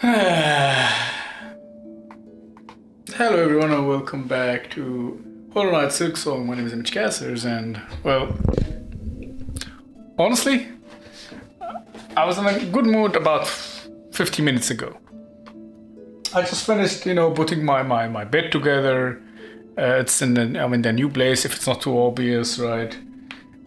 Hello everyone and welcome back to Hornet Silksong. My name is Image Casters and, well, honestly, I was in a good mood about 50 minutes ago. I just finished, putting my bed together. It's in the new place, if it's not too obvious, right?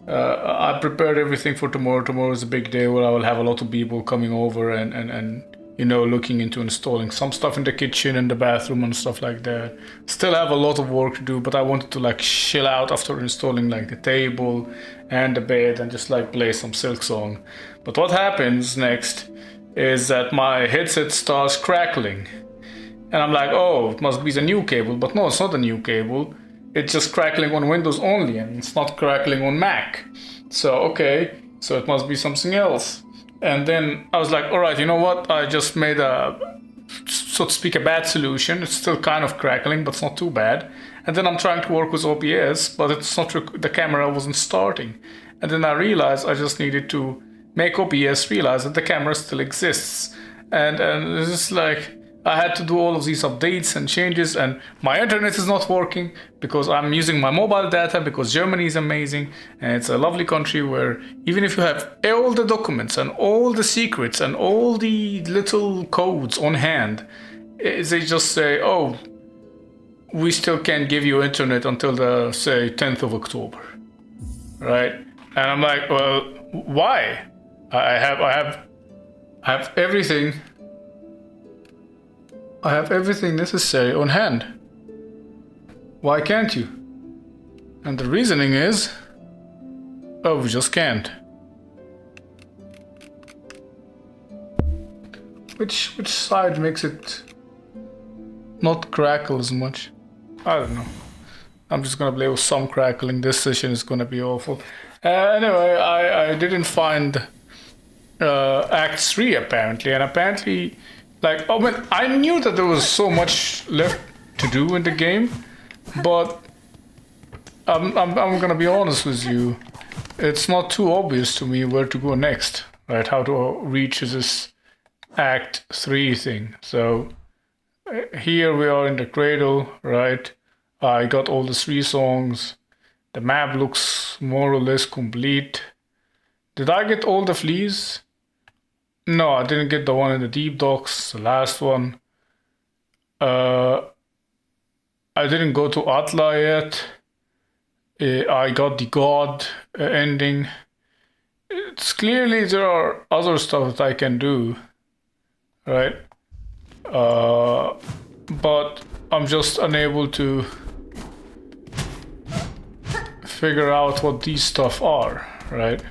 I prepared everything for tomorrow. Tomorrow is a big day where I will have a lot of people coming over and looking into installing some stuff in the kitchen and the bathroom and stuff like that. Still have a lot of work to do, but I wanted to chill out after installing the table and the bed and just play some Silksong. But what happens next is that my headset starts crackling. And I'm like, oh, it must be the new cable. But no, it's not a new cable. It's just crackling on Windows only, and it's not crackling on Mac. So, okay, so it must be something else. And then I was like, all right, you know what? I just made so to speak, a bad solution. It's still kind of crackling, but it's not too bad. And then I'm trying to work with OBS, but it's not, the camera wasn't starting. And then I realized I just needed to make OBS realize that the camera still exists. And it's just I had to do all of these updates and changes, and my internet is not working because I'm using my mobile data because Germany is amazing and it's a lovely country where even if you have all the documents and all the secrets and all the little codes on hand, they just say, oh, we still can't give you internet until the, say, 10th of October, right? And I'm like, well, why? I have everything. I have everything necessary on hand. Why can't you? And the reasoning is, oh, we just can't. Which side makes it not crackle as much? I don't know. I'm just gonna play with some crackling. This session is gonna be awful. Anyway, I didn't find Act 3 apparently, and apparently I knew that there was so much left to do in the game, but I'm gonna be honest with you, it's not too obvious to me where to go next, right? How to reach this Act 3 thing. So here we are in the cradle, right? I got all the 3 songs. The map looks more or less complete. Did I get all the fleas? No, I didn't get the one in the deep docks, the last one. I didn't go to Atla yet. I got the God ending. It's clearly there are other stuff that I can do, right? But I'm just unable to figure out what these stuff are, right?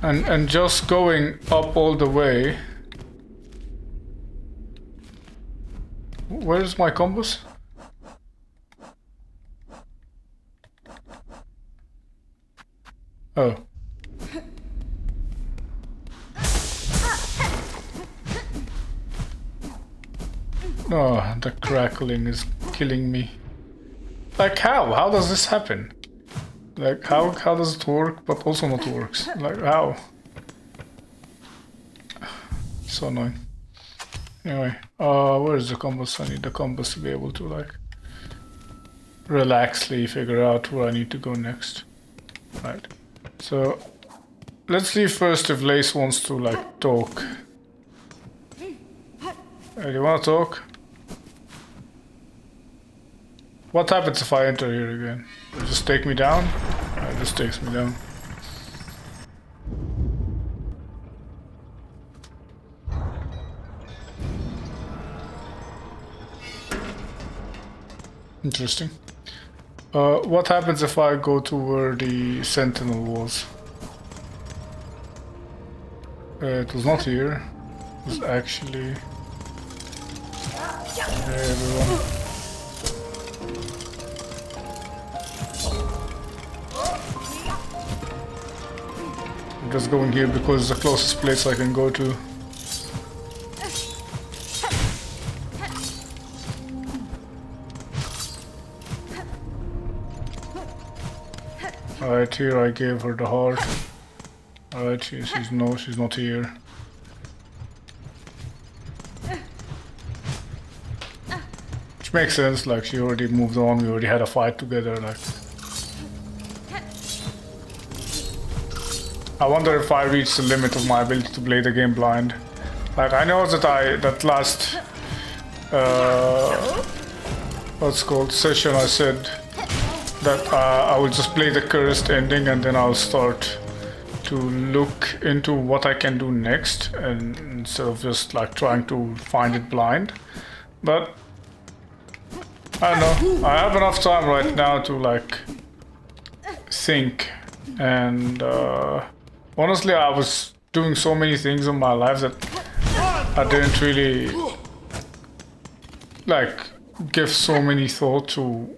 And just going up all the way. Where's my compass? Oh. Oh, the crackling is killing me. How? How does this happen? How does it work, but also not works? How? So annoying. Anyway, where is the compass? I need the compass to be able to, relaxedly figure out where I need to go next. Right. So, let's see first if Lace wants to, talk. Hey, do you want to talk? What happens if I enter here again? Will it just take me down? It just takes me down. Interesting. What happens if I go to where the sentinel was? It was not here. It was actually... Hey everyone. I'm just going here because it's the closest place I can go to. Alright, here I gave her the heart. Alright, she's not here. Makes sense, like she already moved on, we already had a fight together, like. I wonder if I reached the limit of my ability to play the game blind. Like, I know that that last what's called session I said that I will just play the cursed ending and then I'll start to look into what I can do next, and instead of just like trying to find it blind. But I don't know, I have enough time right now to like think, and honestly I was doing so many things in my life that I didn't really like give so many thought to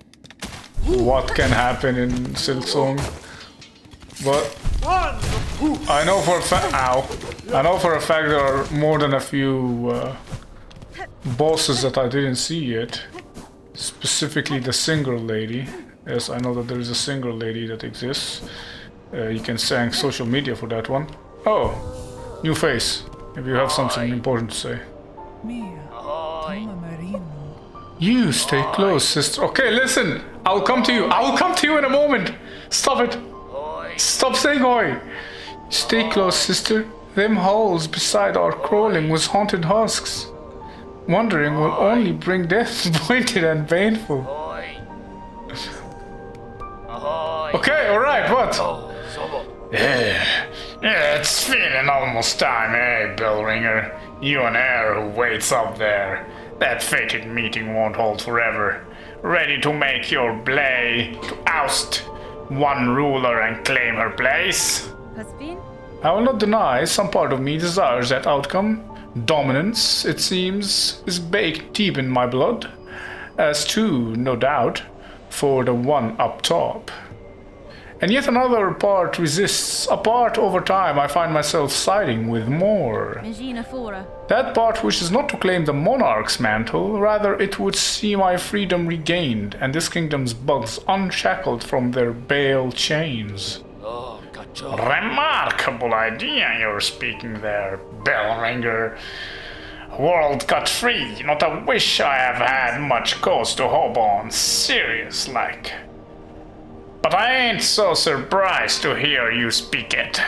what can happen in Silksong. But I know for a fact, I know for a fact there are more than a few bosses that I didn't see yet. Specifically the single lady. Yes, I know that there is a single lady that exists. You can thank social media for that one. Oh, new face. If you have something important to say. You stay close, sister. Okay, listen. I'll come to you. I will come to you in a moment. Stop it. Stop saying oi. Stay close, sister. Them holes beside are crawling with haunted husks. Wandering will only bring death, pointed and painful. Okay, alright, what? Yeah, it's feeling almost time, eh, Bellringer? You and Air who waits up there. That fated meeting won't hold forever. Ready to make your play to oust one ruler and claim her place? I will not deny some part of me desires that outcome. Dominance, it seems, is baked deep in my blood. As too, no doubt, for the one up top. And yet another part resists. A part over time I find myself siding with more. That part wishes not to claim the monarch's mantle, rather it would see my freedom regained and this kingdom's bugs unshackled from their bale chains. Remarkable idea you're speaking there, Bellringer. World cut free, not a wish I have had much cause to hope on, serious like. But I ain't so surprised to hear you speak it.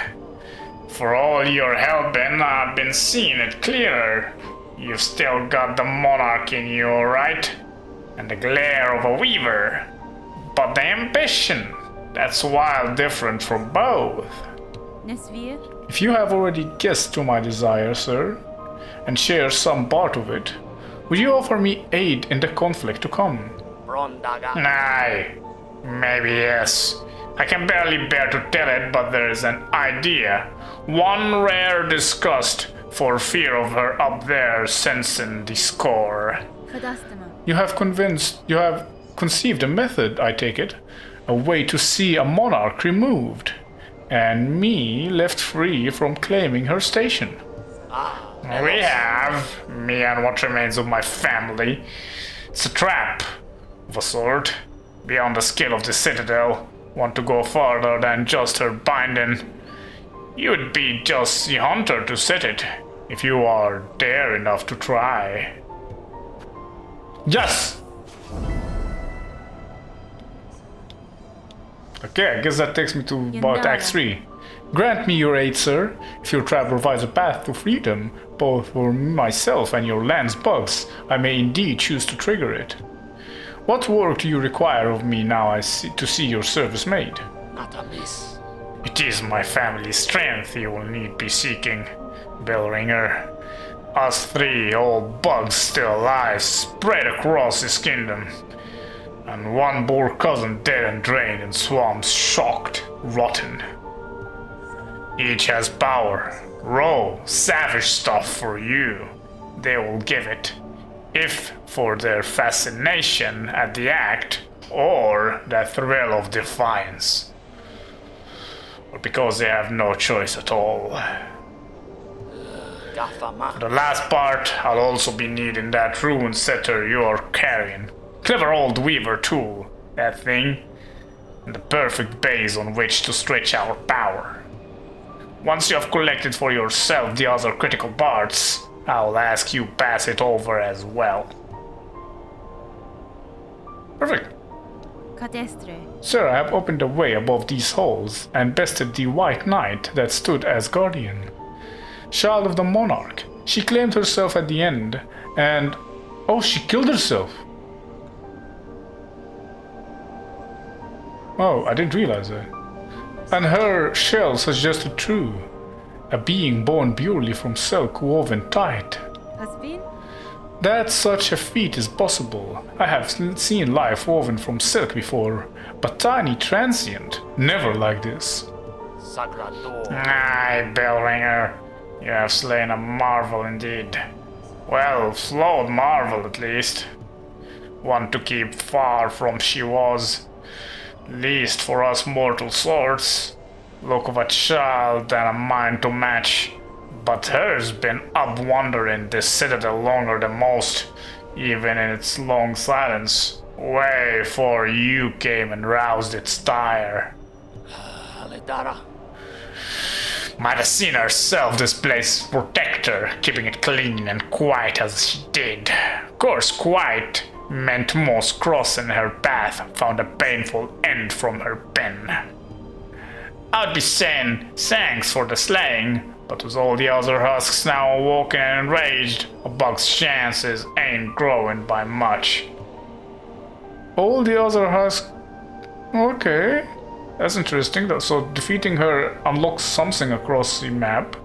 For all your helping, I've been seeing it clearer. You've still got the monarch in you, right? And the glare of a weaver. But the ambition, that's wild different from both. If you have already guessed to my desire, sir, and share some part of it, would you offer me aid in the conflict to come? Aye. Maybe yes. I can barely bear to tell it, but there is an idea. One rare disgust for fear of her up there sensing the score. You have conceived a method, I take it. A way to see a monarch removed. And me left free from claiming her station. We have. Me and what remains of my family. It's a trap. Of a sort. Beyond the skill of the Citadel, want to go further than just her binding. You'd be just the hunter to set it, if you are dare enough to try. Yes! Okay, I guess that takes me to about Act 3. Grant me your aid, sir, if your trap provides a path to freedom, both for myself and your land's bugs, I may indeed choose to trigger it. What work do you require of me now to see your service made? Not amiss. It is my family's strength you will need be seeking, Bellringer. Us three old bugs still alive, spread across this kingdom. And one poor cousin dead and drained in swamps, shocked, rotten. Each has power, raw, savage stuff for you. They will give it. If for their fascination at the act, or the thrill of defiance. Or because they have no choice at all. For the last part, I'll also be needing that rune setter you're carrying. Clever old weaver tool, that thing. And the perfect base on which to stretch our power. Once you have collected for yourself the other critical parts, I'll ask you pass it over as well. Perfect. Cadestre. Sir, I have opened a way above these halls and bested the White Knight that stood as guardian. Child of the monarch. She claimed herself at the end, and... Oh, she killed herself. Oh, I didn't realize that. And her shell suggested true. A being born purely from silk woven tight. Has been? That such a feat is possible. I have seen life woven from silk before, but tiny, transient, never like this. Aye, Bellringer, you have slain a marvel indeed. Well, flawed marvel at least. One to keep far from she was. Least for us mortal sorts. Look of a child and a mind to match. But hers been up wandering this citadel longer than most, even in its long silence, way before you came and roused its ire. Might have seen herself displace protector, keeping it clean and quiet as she did. Of course, quiet meant most crossing her path found a painful end from her pen. I'd be saying thanks for the slaying, but with all the other husks now awoken and enraged, a bug's chances ain't growing by much. All the other husks? Okay, that's interesting. So defeating her unlocks something across the map.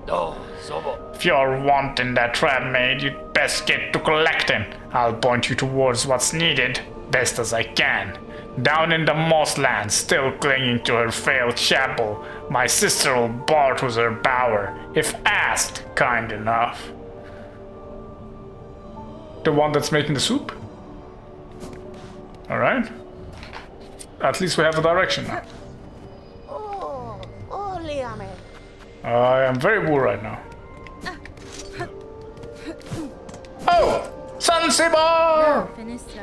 If you're wanting that trap made, you'd best get to collecting. I'll point you towards what's needed, best as I can. Down in the mosslands, still clinging to her failed chapel, my sister'll barter with her bower, if asked kind enough. The one that's making the soup? Alright. At least we have a direction now. I am very bored right now. Oh! Zanzibar!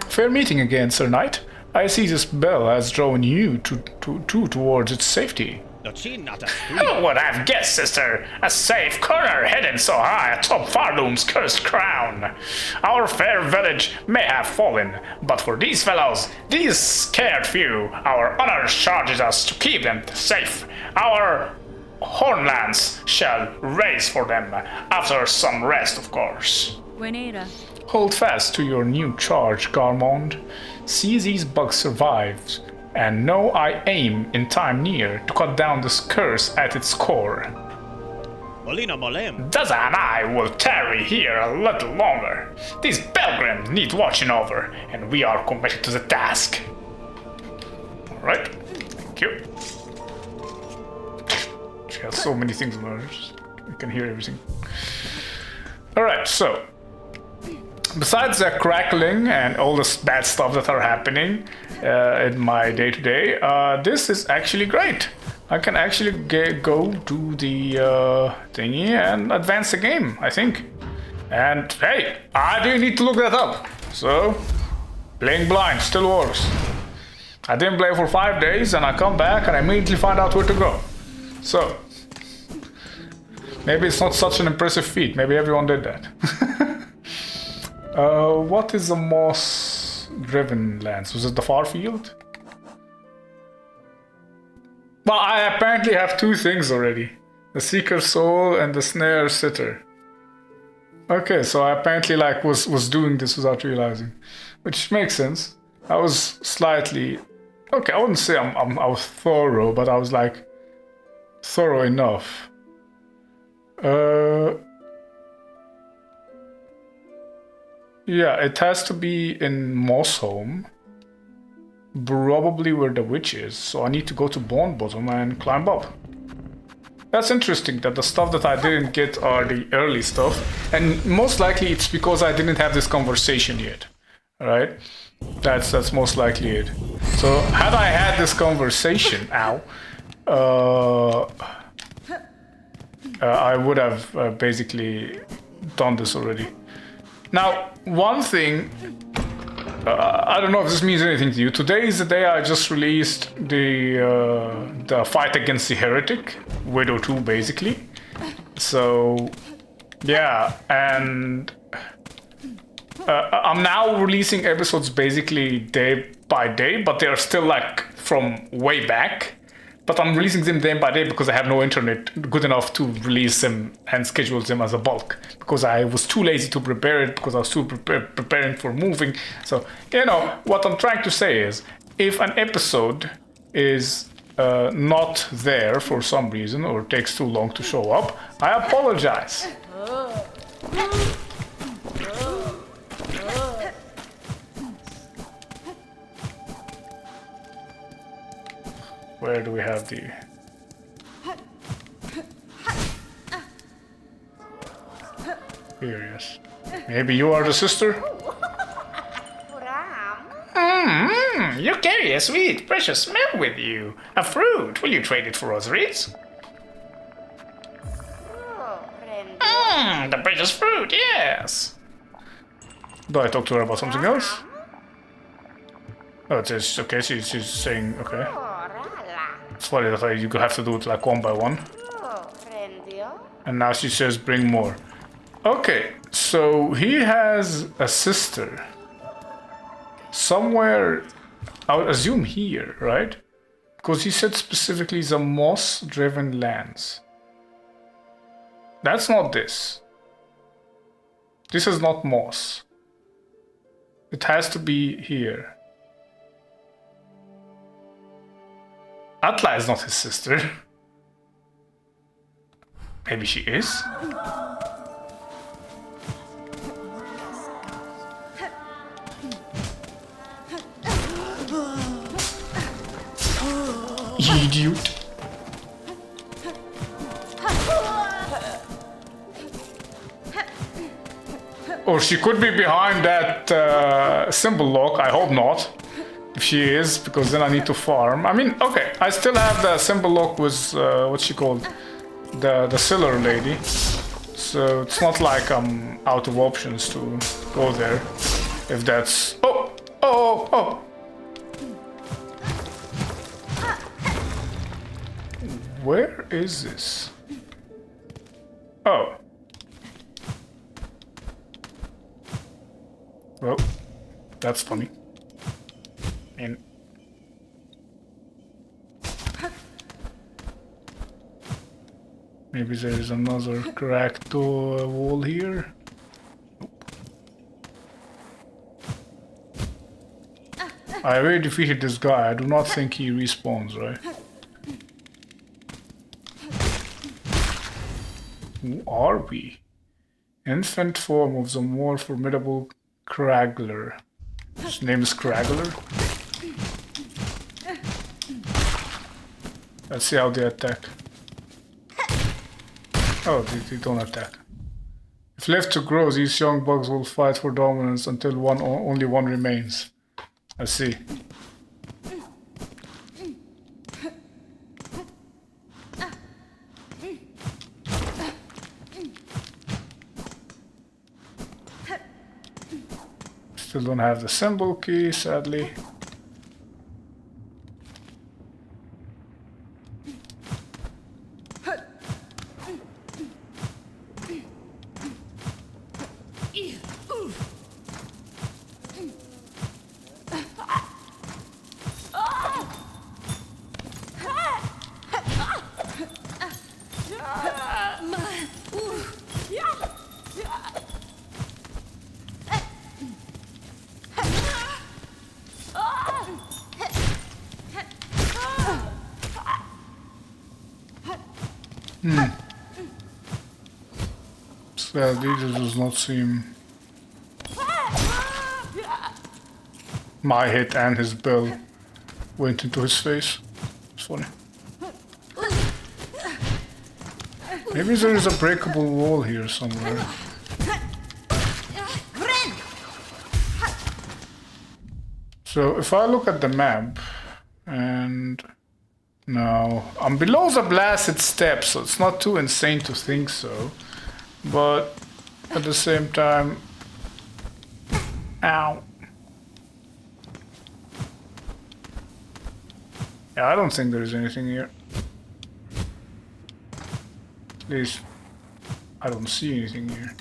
Fair meeting again, Sir Knight. I see this bell has drawn you towards its safety. Who would have guessed, sister? A safe corner hidden so high atop Farloom's cursed crown. Our fair village may have fallen, but for these fellows, these scared few, our honor charges us to keep them safe. Our hornlands shall raise for them, after some rest, of course. Buenera. Hold fast to your new charge, Garmond. See these bugs survive, and know I aim in time near to cut down this curse at its core. Daza and I will tarry here a little longer. These pilgrims need watching over, and we are committed to the task. Alright, thank you. She has so many things on her, I can hear everything. Alright, so besides the crackling and all this bad stuff that are happening in my day-to-day, this is actually great. I can actually go to the thingy and advance the game, I think. And hey, I didn't need to look that up. So, playing blind still works. I didn't play for 5 days and I come back and I immediately find out where to go. So, maybe it's not such an impressive feat. Maybe everyone did that. What is the moss-driven lands? Was it the far field? Well, I apparently have 2 things already. The Seeker Soul and the Snare Sitter. Okay, so I apparently was doing this without realizing. Which makes sense. I was slightly... Okay, I wouldn't say I was thorough, but I was like... thorough enough. Yeah, it has to be in Mossholm. Probably where the witch is, so I need to go to Bone Bottom and climb up. That's interesting that the stuff that I didn't get are the early stuff, and most likely it's because I didn't have this conversation yet. Alright? That's most likely it. So, had I had this conversation, I would have basically done this already. Now, one thing, I don't know if this means anything to you. Today is the day I just released the fight against the heretic, Widow 2 basically. So, yeah, and I'm now releasing episodes basically day by day, but they are still like from way back. But I'm releasing them day by day because I have no internet good enough to release them and schedule them as a bulk. Because I was too lazy to prepare it, because I was too preparing for moving. So, you know, what I'm trying to say is, if an episode is not there for some reason or takes too long to show up, I apologize. Where do we have the... Here, yes. Maybe you are the sister? You carry a sweet, precious smell with you. A fruit. Will you trade it for Osiris? The precious fruit, yes. Do I talk to her about something else? Oh, it's okay, she's saying, okay. It's funny that you have to do it like one by one. And now she says bring more. Okay, so he has a sister. Somewhere, I would assume here, right? Because he said specifically the moss-driven lands. That's not this. This is not moss. It has to be here. Atla is not his sister. Maybe she is? You idiot. Or she could be behind that symbol lock. I hope not. If she is, because then I need to farm. I mean, okay, I still have the symbol lock with, what's she called? The Siller lady. So it's not like I'm out of options to go there. If that's... Oh! Oh! Oh! Where is this? Oh. Well, that's funny. And maybe there is another cracked wall here. I already defeated this guy. I do not think he respawns, right? Who are we? Infant form of the more formidable Craggler. His name is Craggler? Let's see how they attack. Oh, they don't attack. If left to grow, these young bugs will fight for dominance until only one remains. I see. Still don't have the symbol key, sadly. Sadly, this does not seem... My hit and his bell went into his face. It's funny. Maybe there is a breakable wall here somewhere. So if I look at the map, and no, I'm below the blasted steps, so it's not too insane to think so. But at the same time, ow. Yeah, I don't think there's anything here. At least, I don't see anything here.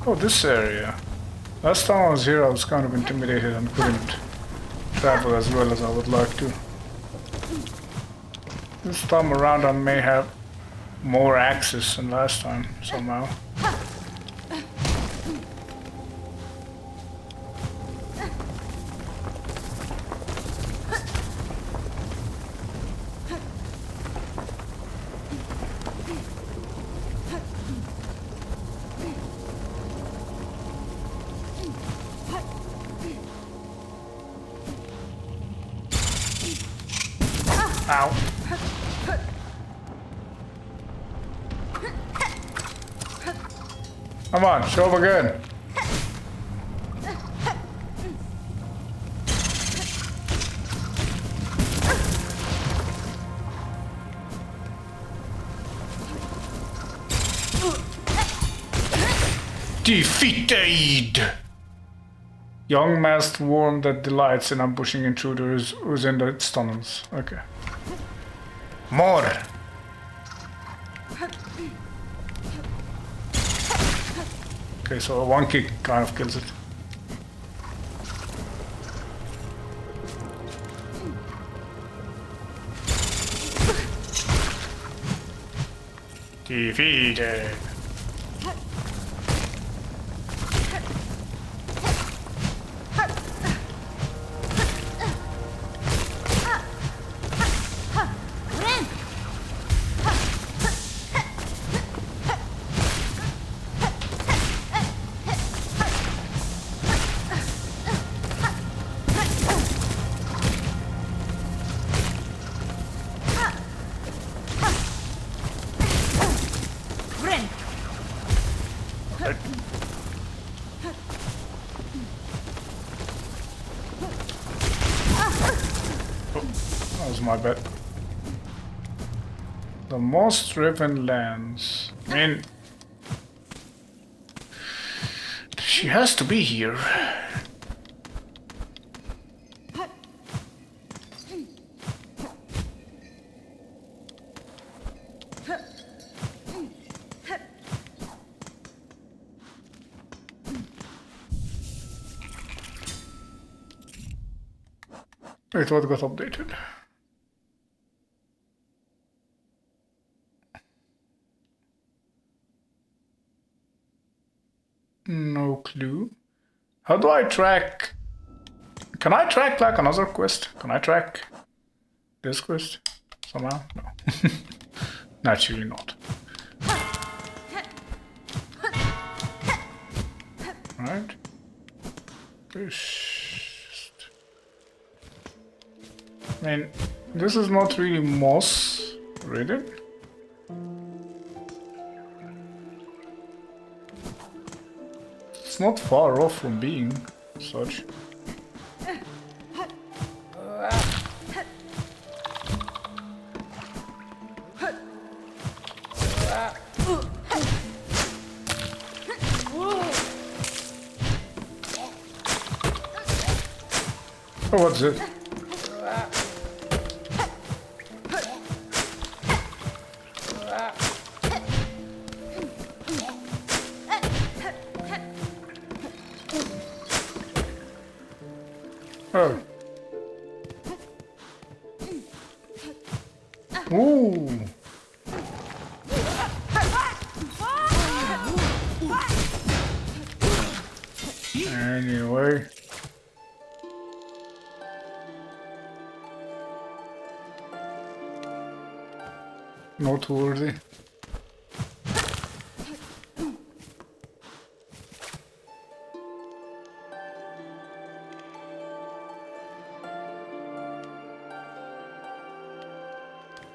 Oh, this area. Last time I was here, I was kind of intimidated and couldn't travel as well as I would like to. This time around, I may have more access than last time, somehow. Ow. Come on, show up again. Defeated! Young masked worm that delights in ambushing intruders who's in its tunnels. Okay. More! Okay, so one kick kind of kills it. Defeated! That was my bet. The most driven lands. I mean, she has to be here. Wait, what got updated? No clue. How do I track? Can I track like another quest? Can I track this quest somehow? No. Naturally not. Right. I mean, this is not really moss ridden. It's not far off from being such. Oh, what's it? Oh. Ooh. Anyway. Noteworthy.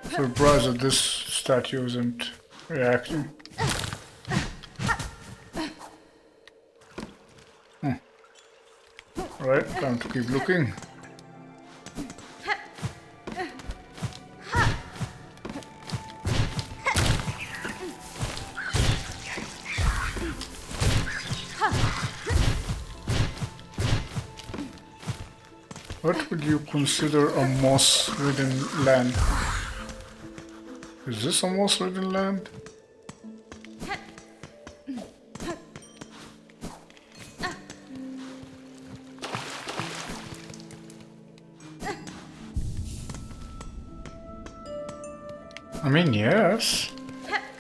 Surprised that this statue isn't reacting. Right, time to keep looking. What would you consider a moss-ridden land? Is this a moss-ridden land? I mean, yes.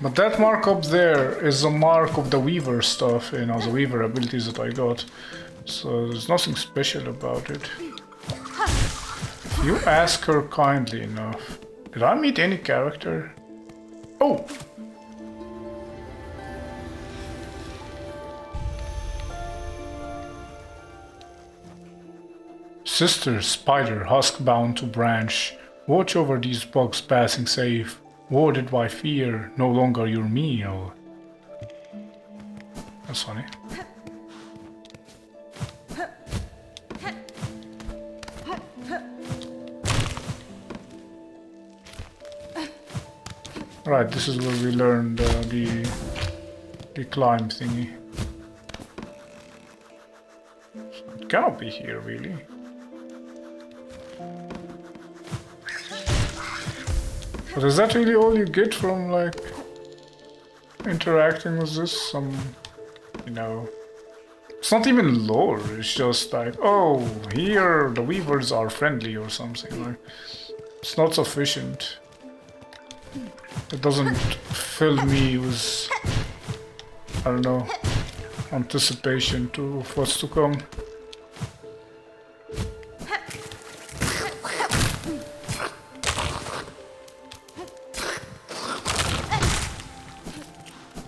But that mark up there is a mark of the Weaver stuff, you know, the Weaver abilities that I got. So there's nothing special about it. If you ask her kindly enough. Did I meet any character? Oh! Sister Spider, husk bound to branch. Watch over these bugs passing safe. Warded by fear, no longer your meal. That's funny. Right, this is where we learned the climb thingy. It cannot be here, really. But is that really all you get from, like, interacting with this? Some, you know... It's not even lore, it's just like, oh, here the Weavers are friendly or something. Like, it's not sufficient. It doesn't fill me with, I don't know, anticipation to what's to come.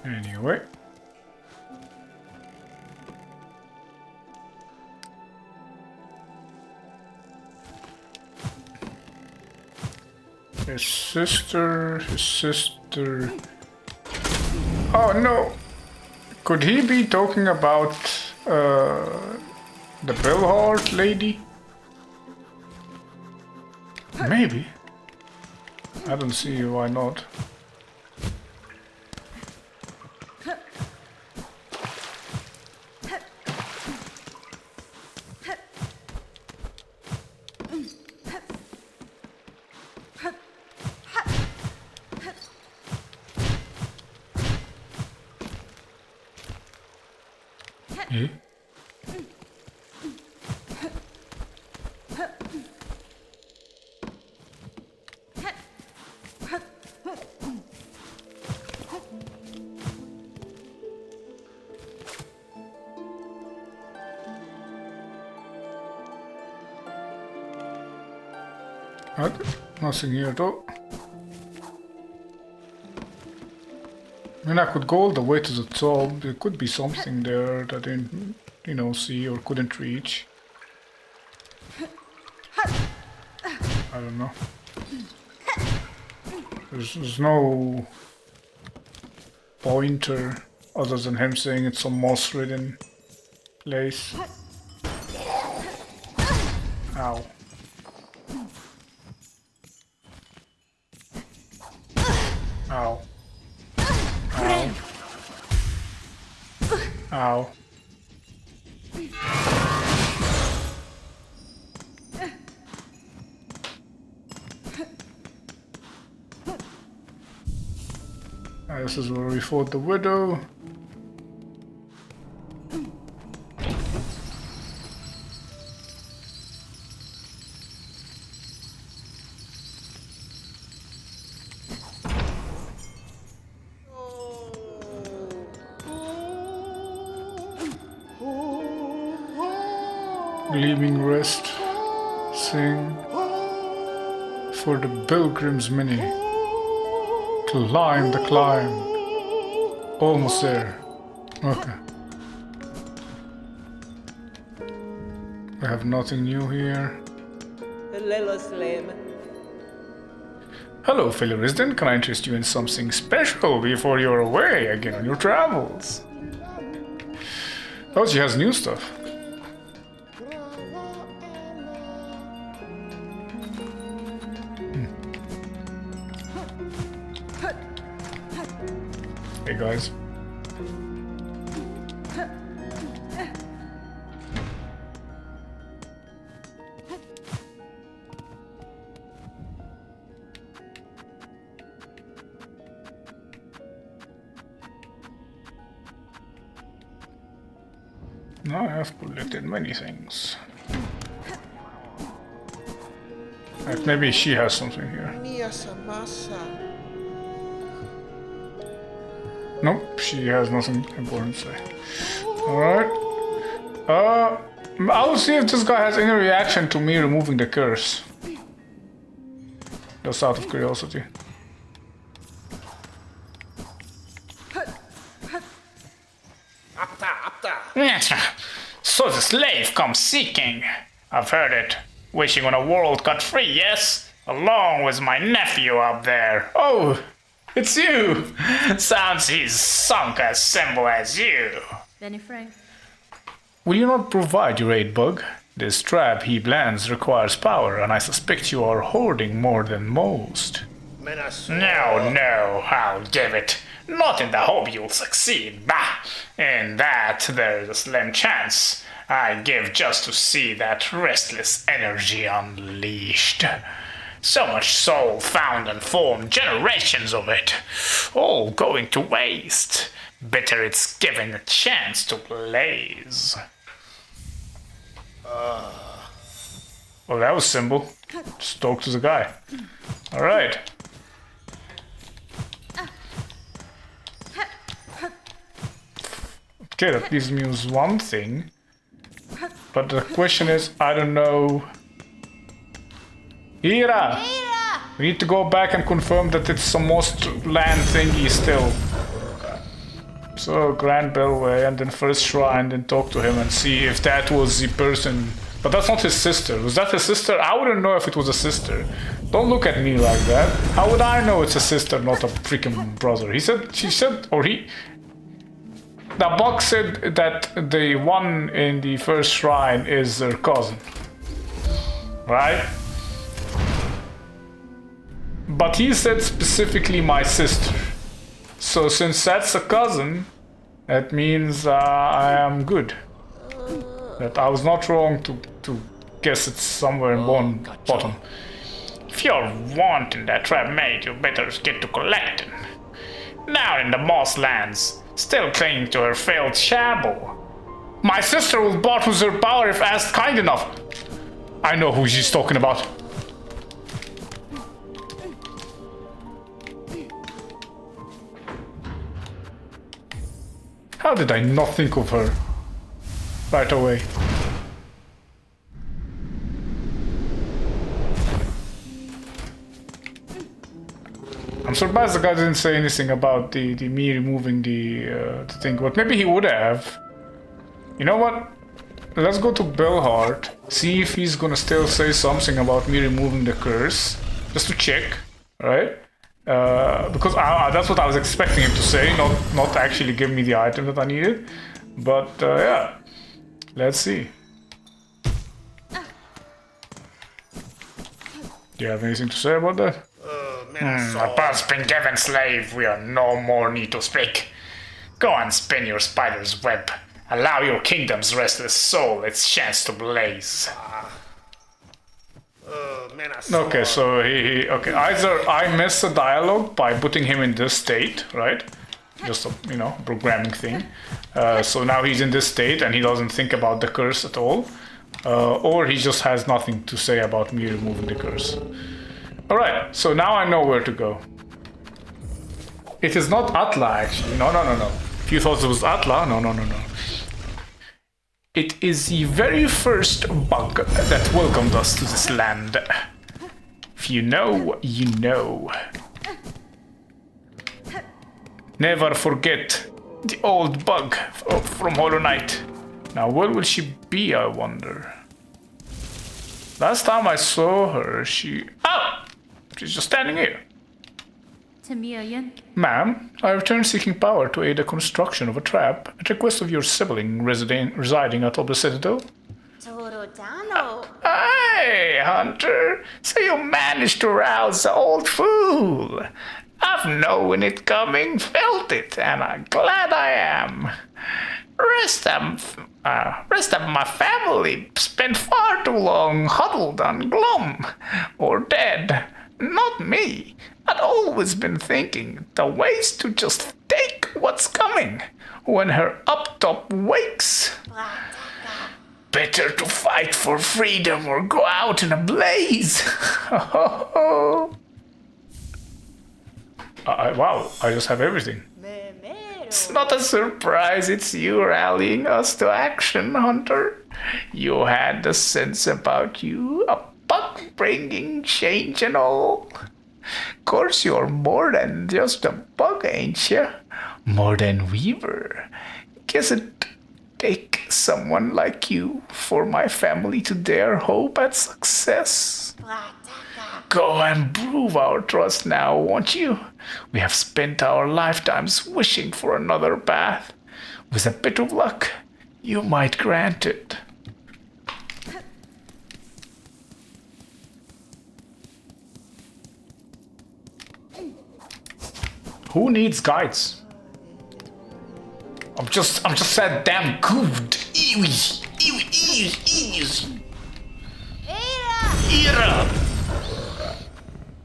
Anyway. His sister... Oh no! Could he be talking about the Bellheart lady? Maybe. I don't see why not. Eh? Nothing here at all. I mean, I could go all the way to the top. There could be something there that I didn't, you know, see or couldn't reach. I don't know. There's no pointer other than him saying it's a moss-ridden place. Ow. Ow. Ow. Ow. This is where we fought the widow. Gleaming rest, sing for the pilgrim's mini. Climb the climb. Almost there. Okay. We have nothing new here. Hello, fellow resident. Can I interest you in something special before you're away again on your travels? Oh, she has new stuff. Hey guys. Now I have collected many things. Like maybe she has something here. Nope, she has nothing important to say. Alright. I'll see if this guy has any reaction to me removing the curse. Just out of curiosity. So the slave comes seeking. I've heard it. Wishing on a world cut free, yes? Along with my nephew up there. Oh, it's you! Sounds he's sunk as simple as you. Benny Frank. Will you not provide your aid, Bug? This trap he plans requires power, and I suspect you are hoarding more than most. No, I'll give it. Not in the hope you'll succeed, bah! In that, there's a slim chance. I give just to see that restless energy unleashed. So much soul found and formed, generations of it, all going to waste. Better it's given a chance to blaze. Well, that was simple. Just talk to the guy. Alright. Okay, that gives me one thing. But the question is, I don't know. Ira! We need to go back and confirm that it's some most land thingy still. So, Grand Bellway, and then first shrine, then talk to him and see if that was the person. But that's not his sister. Was that his sister? I wouldn't know if it was a sister. Don't look at me like that. How would I know it's a sister, not a freaking brother? She said, or he... The bug said that the one in the first shrine is their cousin. Right? But he said specifically my sister. So since that's a cousin, that means I am good. That I was not wrong to guess it's somewhere in bottom. If you're wanting that trap made, you better get to collecting. Now in the Moss Lands, still clinging to her failed shabble. My sister will part with her power if asked kind enough. I know who she's talking about. How did I not think of her right away? I'm surprised the guy didn't say anything about the me removing the thing, but maybe he would have. You know what? Let's go to Bellheart, see if he's gonna still say something about me removing the curse, just to check, right? Because that's what I was expecting him to say, not actually give me the item that I needed. But yeah, let's see. Do you have anything to say about that? A path's been given, slave. We are no more need to speak. Go and spin your spider's web. Allow your kingdom's restless soul its chance to blaze. Okay, so okay. Either I missed the dialogue by putting him in this state, right? Just a, programming thing. So now he's in this state and he doesn't think about the curse at all. Or he just has nothing to say about me removing the curse. Alright, so now I know where to go. It is not Atla, actually. No. If you thought it was Atla, no. It is the very first bug that welcomed us to this land. If you know, you know. Never forget the old bug from Hollow Knight. Now, where will she be, I wonder? Last time I saw her, Oh! She's just standing here. Ma'am, I returned seeking power to aid the construction of a trap at request of your sibling residing atop the Citadel. Hey, Hunter! So you managed to rouse the old fool! I've known it coming, felt it, and I'm glad I am. Rest of my family spent far too long huddled and glum, or dead. Not me. I'd always been thinking the ways to just take what's coming when her up top wakes. Better to fight for freedom or go out in a blaze. Wow, I just have everything. It's not a surprise, it's you rallying us to action, Hunter. You had the sense about you, a buck bringing change and all. Of course, you're more than just a bug, ain't you? More than Weaver. Guess it take someone like you for my family to dare hope at success. Go and prove our trust now, won't you? We have spent our lifetimes wishing for another path. With a bit of luck, you might grant it. Who needs guides? I'm just that damn good.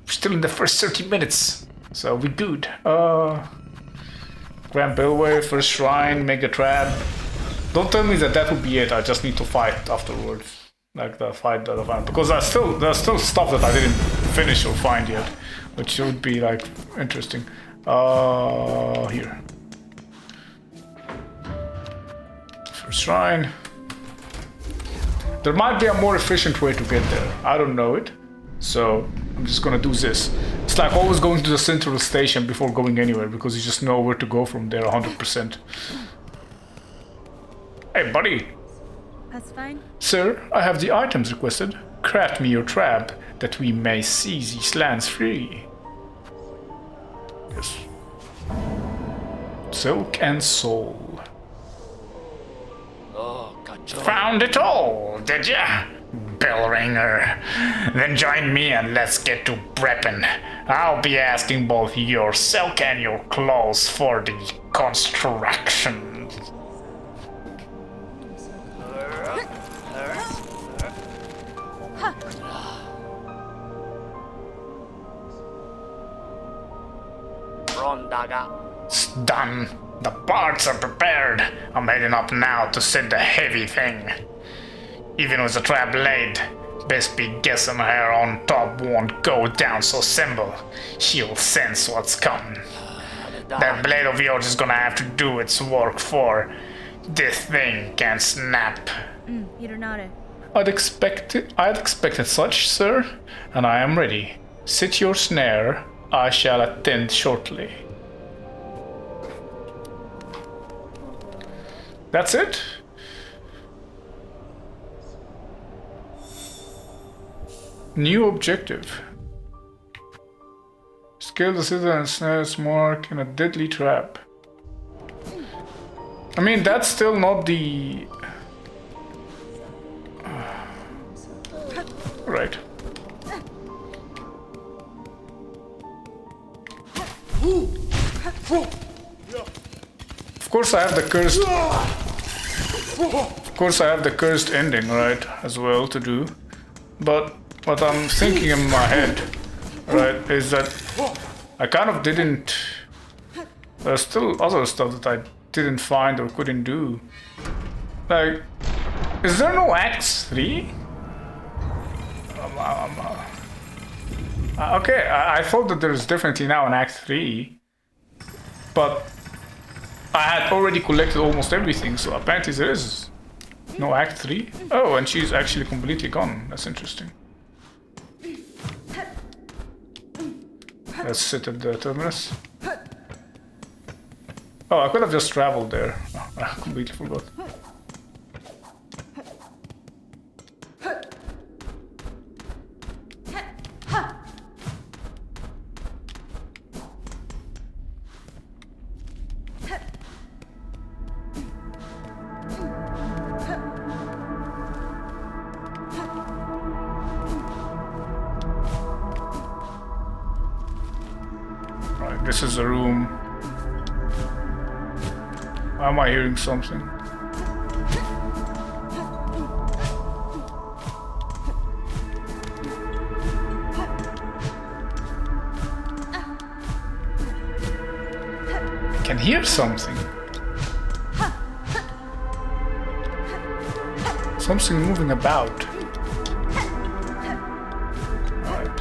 Still in the first 30 minutes, so we good. Grand Bellway, first shrine, make a trap. Don't tell me that will be it. I just need to fight afterwards, like the fight that I found, because there's still stuff that I didn't finish or find yet, which would be like interesting. Here. First shrine. There might be a more efficient way to get there. I don't know it. So I'm just gonna do this. It's like always going to the central station before going anywhere, because you just know where to go from there 100%. Hey, buddy. That's fine. Sir, I have the items requested. Craft me your trap, that we may see these lands free. Yes. Silk and soul. Found it all, did ya? Bell ringer. Then join me and let's get to prepping. I'll be asking both your silk and your clothes for the construction. It's done. The parts are prepared. I'm heading up now to set the heavy thing. Even with the trap laid, best be guessing her on top won't go down so simple. She'll sense what's coming. That blade of yours is gonna have to do its work for this thing can snap. I'd expected such, sir, and I am ready. Sit your snare. I shall attend shortly. That's it? New objective. Scale the scissor and snare's mark in a deadly trap. I mean, that's still not the... Right. Of course I have the cursed... Of course I have the cursed ending, right, as well to do. But what I'm thinking in my head, right, is that I kind of didn't... There's still other stuff that I didn't find or couldn't do. Like, is there no Act 3? Okay, I thought that there's definitely now an Act 3, but I had already collected almost everything, so apparently there is no Act 3. Oh, and she's actually completely gone. That's interesting. Let's sit at the terminus. Oh, I could have just traveled there. Oh, I completely forgot. This is a room. Am I hearing something? I can hear something. Something moving about. Right.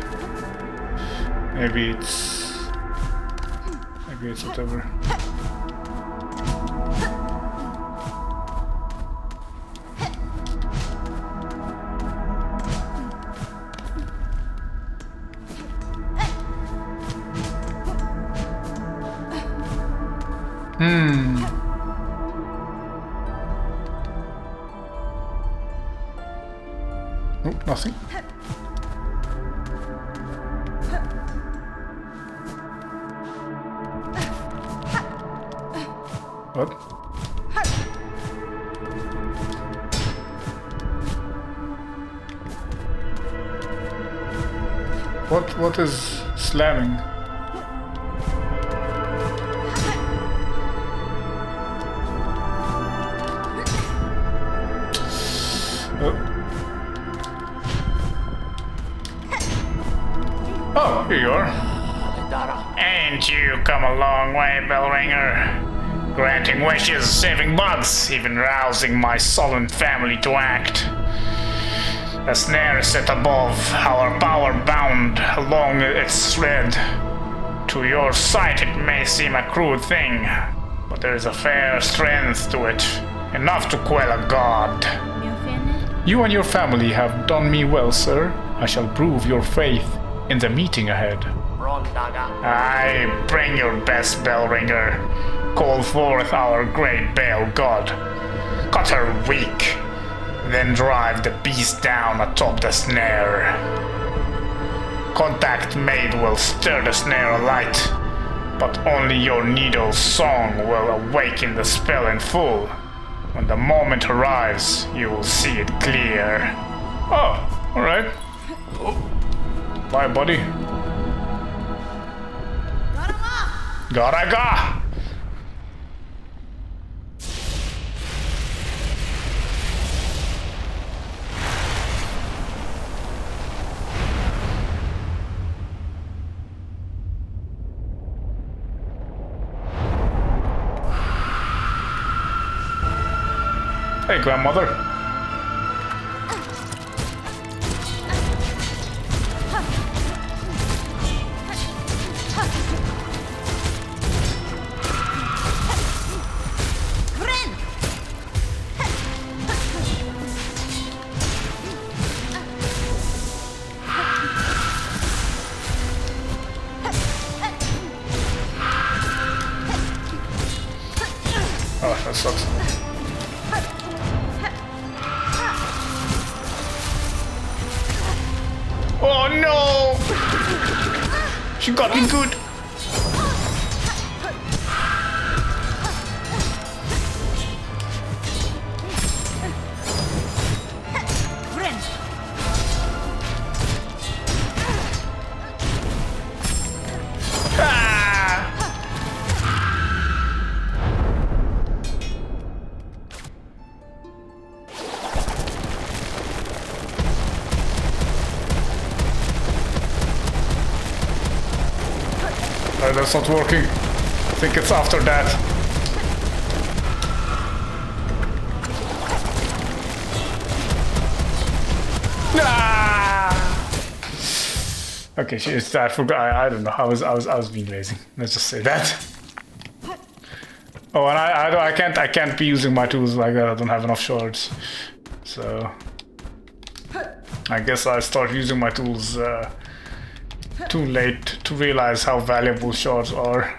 Maybe it's whatever. Oh, nothing. What? What is slamming? Oh, here you are. Ain't you come a long way, bell ringer? Granting wishes, saving bugs, even rousing my sullen family to act. A snare is set above, our power bound along its thread. To your sight it may seem a crude thing, but there is a fair strength to it, enough to quell a god. You and your family have done me well, sir. I shall prove your faith in the meeting ahead. Aye, bring your best, bell ringer. Call forth our great bell god. Cut her weak, then drive the beast down atop the snare. Contact made will stir the snare alight, but only your needle's song will awaken the spell in full. When the moment arrives, you will see it clear. Oh, alright. Bye, buddy. Gotta go! Hey, grandmother. Oh, that sucks. Oh no! She got me good. That's not working. I think it's after that. Ah! Okay, she is. I forgot. I don't know. I was being lazy. Let's just say that. Oh, and I can't be using my tools like that. I don't have enough shards. So I guess I start using my tools too late to realize how valuable shards are.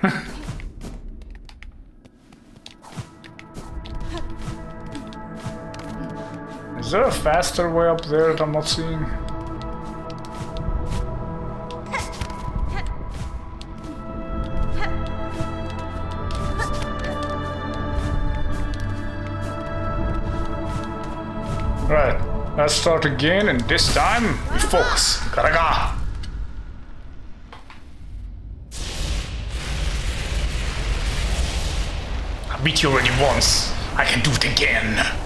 Is there a faster way up there that I'm not seeing? Right, let's start again, and this time we focus. Karaga! I beat you already once. I can do it again.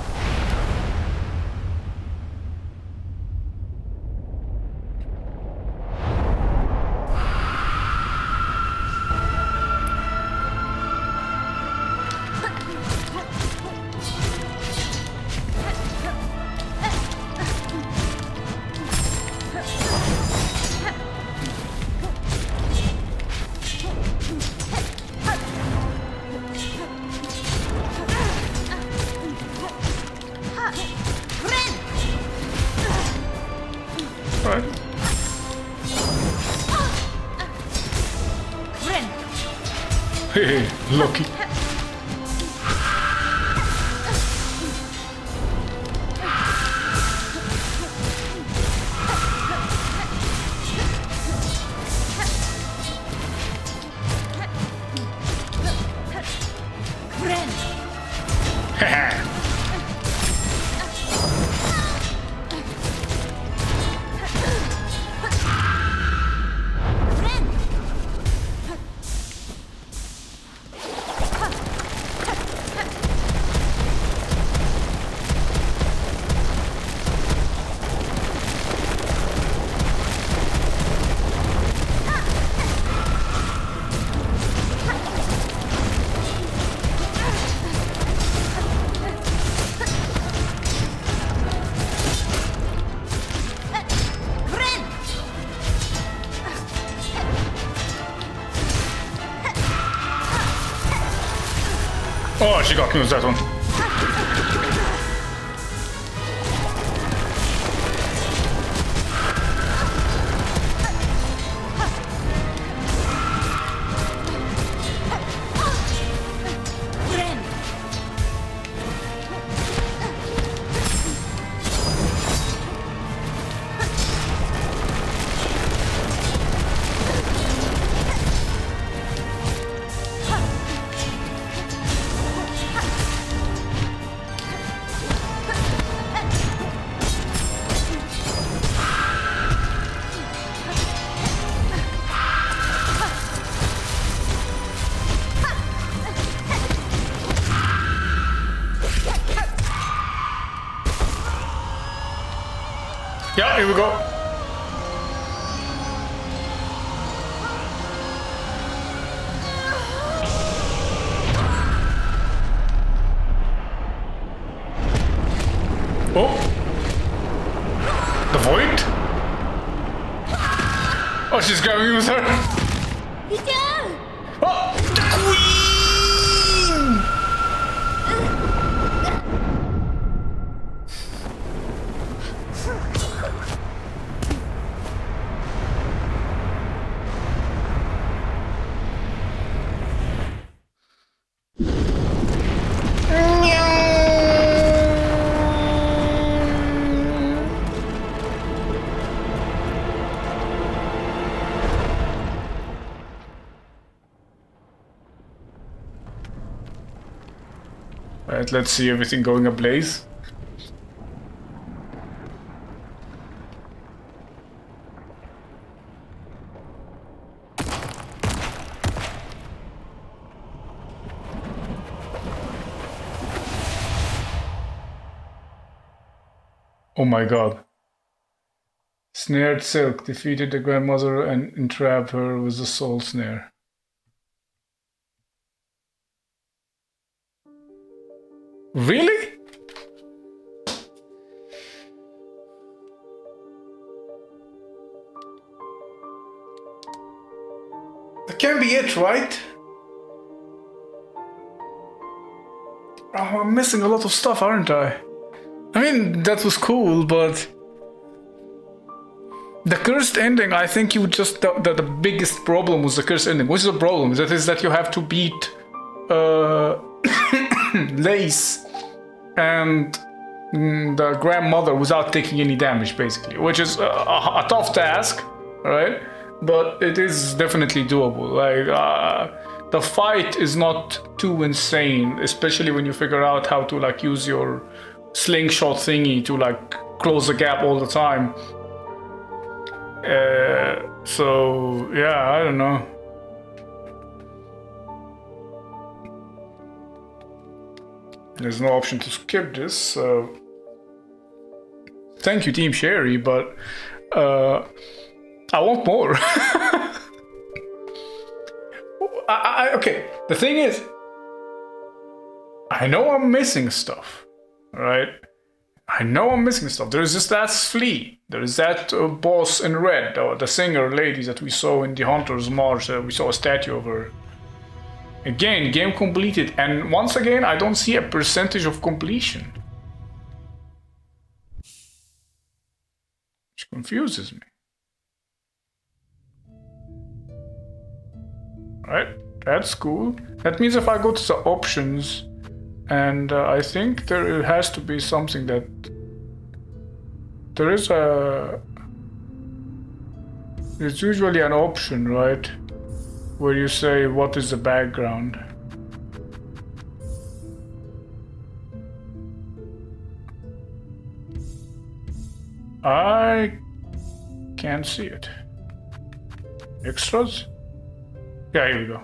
Hey, lucky. Oh, she got me with that one. Yeah, here we go. Oh. The void? Oh, she's grabbing with her. Oh, the queen! Right, let's see everything going ablaze. Oh my god. Snared Silk defeated the grandmother and entrapped her with the soul snare. Really? That can't be it, right? Oh, I'm missing a lot of stuff, aren't I? I mean, that was cool, but the cursed ending, I think you just the biggest problem was the cursed ending. What's the problem? That is that you have to beat Lace and the grandmother without taking any damage, basically, which is a tough task, right? But it is definitely doable. Like the fight is not too insane, especially when you figure out how to like use your slingshot thingy to like close the gap all the time. So yeah, I don't know. There's no option to skip this, so thank you, Team Sherry, but I want more. Okay, the thing is, I know I'm missing stuff, right? I know I'm missing stuff. There is this last flea. There is that boss in red, or the singer lady that we saw in the Hunter's March. We saw a statue of her. Again, game completed, and once again, I don't see a percentage of completion. Which confuses me. Right, that's cool. That means if I go to the options, and I think there has to be something that... There's usually an option, right? Where you say, what is the background? I can't see it. Extras? Yeah, here we go.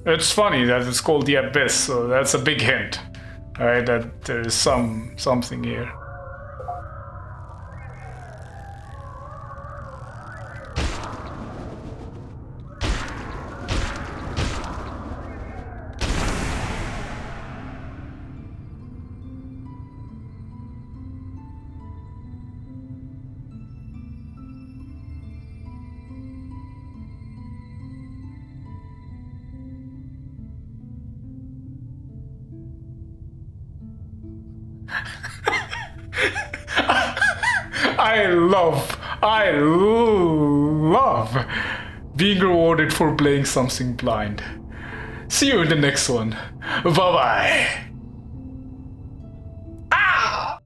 It's funny that it's called the Abyss, so that's a big hint, right? That there's something here. I love being rewarded for playing something blind. See you in the next one. Bye bye.